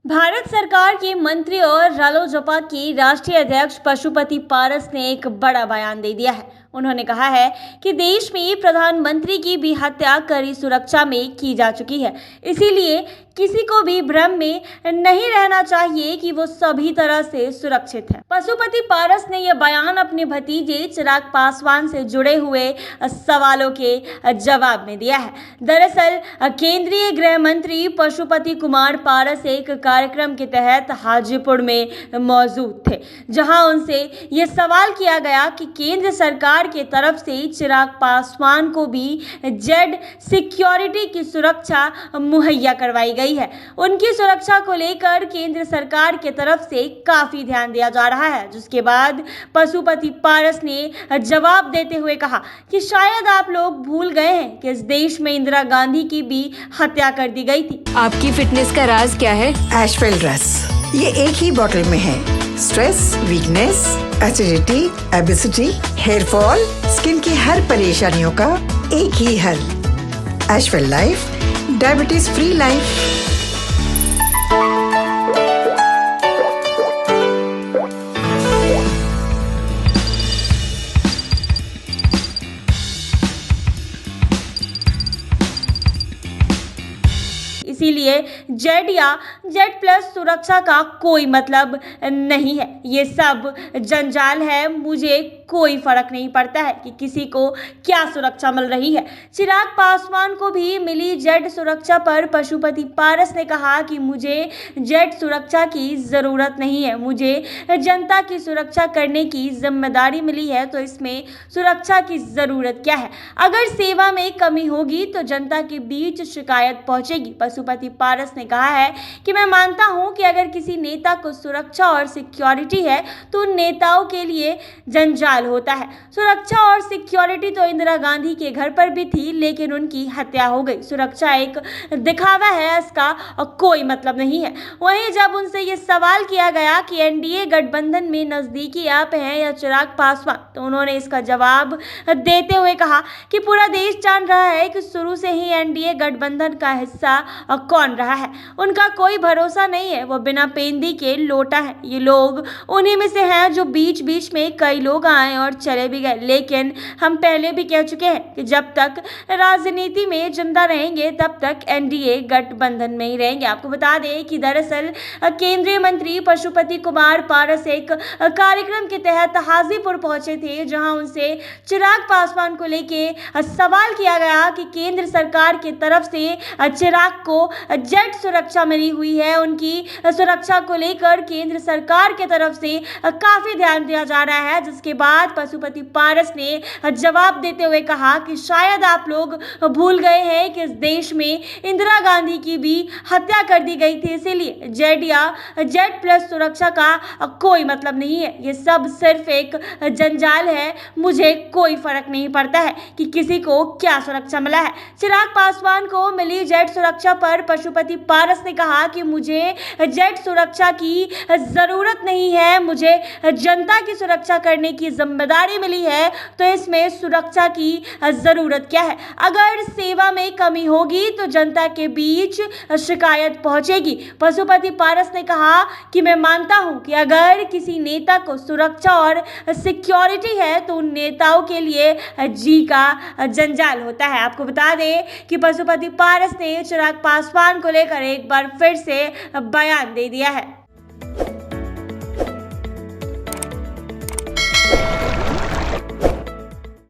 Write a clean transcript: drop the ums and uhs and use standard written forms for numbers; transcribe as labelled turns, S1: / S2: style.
S1: भारत सरकार के मंत्री और रालोसपा की राष्ट्रीय अध्यक्ष पशुपति पारस ने एक बड़ा बयान दे दिया है। उन्होंने कहा है कि देश में प्रधानमंत्री की भी हत्या कड़ी सुरक्षा में की जा चुकी है, इसीलिए किसी को भी भ्रम में नहीं रहना चाहिए कि वो सभी तरह से सुरक्षित है। पशुपति पारस ने यह बयान अपने भतीजे चिराग पासवान से जुड़े हुए सवालों के जवाब में दिया है। दरअसल केंद्रीय गृह मंत्री पशुपति कुमार पारस एक कार्यक्रम के तहत हाजीपुर में मौजूद थे, जहां उनसे ये सवाल किया गया कि केंद्र सरकार के तरफ से चिराग पासवान को भी जेड सिक्योरिटी की सुरक्षा मुहैया करवाई गई है। उनकी सुरक्षा को लेकर केंद्र सरकार के तरफ से काफी ध्यान दिया जा रहा है, जिसके बाद पशुपति पारस ने जवाब देते हुए कहा कि शायद आप लोग भूल गए हैं कि इस देश में इंदिरा गांधी की भी हत्या कर दी गई थी।
S2: आपकी फिटनेस का राज क्या है?
S3: एशवेल ड्रेस, ये एक ही बोतल में है। Stress, weakness, acidity, obesity, hair fall, skin की हर परेशानियों का एक ही हल। एशवेल लाइफ, डायबिटीज फ्री लाइफ।
S1: इसीलिए जेड या जेड प्लस सुरक्षा का कोई मतलब नहीं है। ये सब जंजाल है, मुझे कोई फर्क नहीं पड़ता है कि किसी को क्या सुरक्षा मिल रही है। चिराग पासवान को भी मिली जेड सुरक्षा पर पशुपति पारस ने कहा कि मुझे जेड सुरक्षा की जरूरत नहीं है, मुझे जनता की सुरक्षा करने की जिम्मेदारी मिली है, तो इसमें सुरक्षा की जरूरत क्या है? अगर सेवा में कमी होगी तो जनता के बीच शिकायत पहुंचेगी। पशुपति पारस ने कहा है कि मैं मानता हूं कि अगर किसी नेता को सुरक्षा और सिक्योरिटी है तो उन नेताओं के लिए जंजाल होता है। सुरक्षा और सिक्योरिटी तो इंदिरा गांधी के घर पर भी थी, लेकिन उनकी हत्या हो गई। सुरक्षा एक दिखावा है, इसका कोई मतलब नहीं है। वहीं जब उनसे ये सवाल किया गया कि एनडीए गठबंधन में नजदीकी आप हैं या चिराग पासवान, तो उन्होंने इसका जवाब देते हुए कहा कि पूरा देश जान रहा है कि शुरू से ही एनडीए गठबंधन का हिस्सा कौन रहा है। उनका कोई भरोसा नहीं है, वो बिना पेंदी के लोटा है। ये लोग उन्हीं में से हैं जो बीच बीच में कई लोग आए और चले भी गए, लेकिन हम पहले भी कह चुके हैं कि जब तक राजनीति में जिंदा रहेंगे तब तक एनडीए गठबंधन में ही रहेंगे। आपको बता दें कि दरअसल केंद्रीय मंत्री पशुपति कुमार पारस एक कार्यक्रम के तहत हाजीपुर पहुंचे थे, जहां उनसे चिराग पासवान को लेके सवाल किया गया कि केंद्र सरकार की तरफ से चिराग को जेड सुरक्षा मिली हुई है, उनकी सुरक्षा को लेकर केंद्र सरकार की तरफ से काफी ध्यान दिया जा रहा है। जिसके बाद पशुपति पारस ने जवाब देते हुए कहा कि शायद आप लोग भूल गए हैं कि इस देश में इंदिरा गांधी की भी हत्या कर दी गई थी, इसीलिए जेड या जेड प्लस सुरक्षा का कोई मतलब नहीं है। ये सब सिर्फ एक जंजाल है, मुझे कोई फर्क नहीं पड़ता है कि किसी को क्या सुरक्षा मिला है। चिराग पासवान को मिली जेड सुरक्षा पर पशुपति पारस ने कहा कि मुझे जेड सुरक्षा की जरूरत नहीं है, मुझे जनता की सुरक्षा करने की जिम्मेदारी मिली है, तो इसमें सुरक्षा की जरूरत क्या है? अगर सेवा में कमी होगी तो जनता के बीच शिकायत पहुंचेगी। पशुपति पारस ने कहा कि मैं मानता हूं कि अगर किसी नेता को सुरक्षा और सिक्योरिटी है तो उन नेताओं के लिए जी का जंजाल होता है। आपको बता दें कि पशुपति पारस ने चिराग पासवान को लेकर एक बार फिर से बयान दे दिया है।